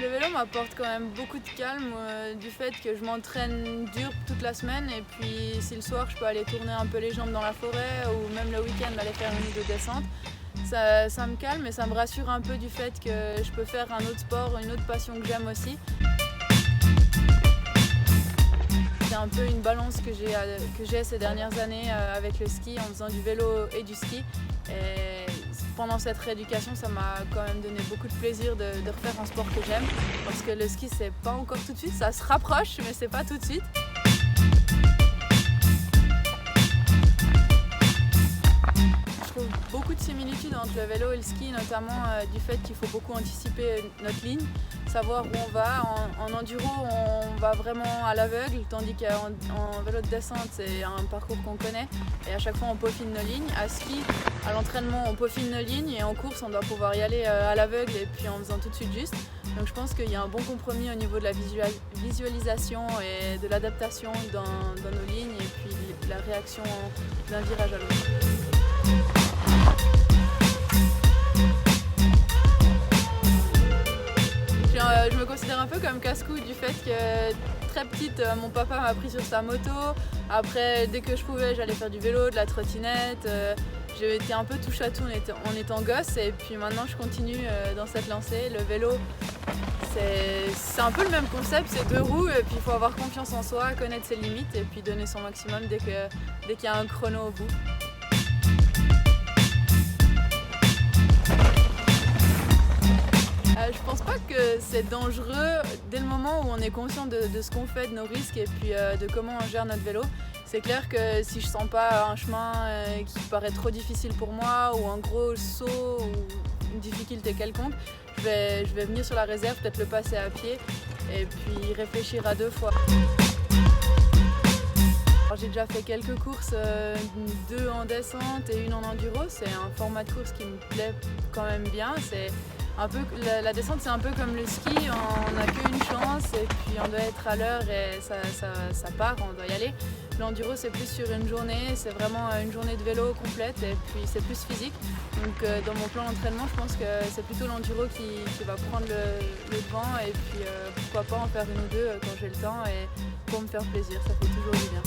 Le vélo m'apporte quand même beaucoup de calme du fait que je m'entraîne dur toute la semaine et puis si le soir je peux aller tourner un peu les jambes dans la forêt ou même le week-end aller faire une ou deux descentes, ça me calme et ça me rassure un peu du fait que je peux faire un autre sport, une autre passion que j'aime aussi. C'est un peu une balance que j'ai ces dernières années avec le ski en faisant du vélo et du ski. Et pendant cette rééducation, ça m'a quand même donné beaucoup de plaisir de refaire un sport que j'aime. Parce que le ski, c'est pas encore tout de suite, ça se rapproche, mais c'est pas tout de suite. Je trouve beaucoup de similitudes entre le vélo et le ski, notamment du fait qu'il faut beaucoup anticiper notre ligne, savoir où on va. En enduro, on va vraiment à l'aveugle, tandis qu'en vélo de descente, c'est un parcours qu'on connaît et à chaque fois on peaufine nos lignes. À ski, à l'entraînement, on peaufine nos lignes et en course, on doit pouvoir y aller à l'aveugle et puis en faisant tout de suite juste. Donc je pense qu'il y a un bon compromis au niveau de la visualisation et de l'adaptation dans nos lignes et puis la réaction d'un virage à l'autre. Je me considère un peu comme casse-couille du fait que très petite, mon papa m'a pris sur sa moto. Après, dès que je pouvais, j'allais faire du vélo, de la trottinette. J'ai été un peu touche à tout en étant gosse et puis maintenant je continue dans cette lancée. Le vélo, c'est un peu le même concept, c'est deux roues et puis il faut avoir confiance en soi, connaître ses limites et puis donner son maximum dès qu'il y a un chrono au bout. Je pense pas que c'est dangereux dès le moment où on est conscient de ce qu'on fait, de nos risques et puis de comment on gère notre vélo. C'est clair que si je sens pas un chemin qui paraît trop difficile pour moi ou un gros saut ou une difficulté quelconque, je vais venir sur la réserve, peut-être le passer à pied et puis réfléchir à deux fois. J'ai déjà fait quelques courses, 2 en descente et une en enduro. C'est un format de course qui me plaît quand même bien. La descente, c'est un peu comme le ski, on n'a qu'une chance et puis on doit être à l'heure et ça part, on doit y aller. L'enduro, c'est plus sur une journée, c'est vraiment une journée de vélo complète et puis c'est plus physique. Donc dans mon plan d'entraînement, je pense que c'est plutôt l'enduro qui va prendre le devant et puis pourquoi pas en faire une ou deux quand j'ai le temps et pour me faire plaisir, ça fait toujours du bien.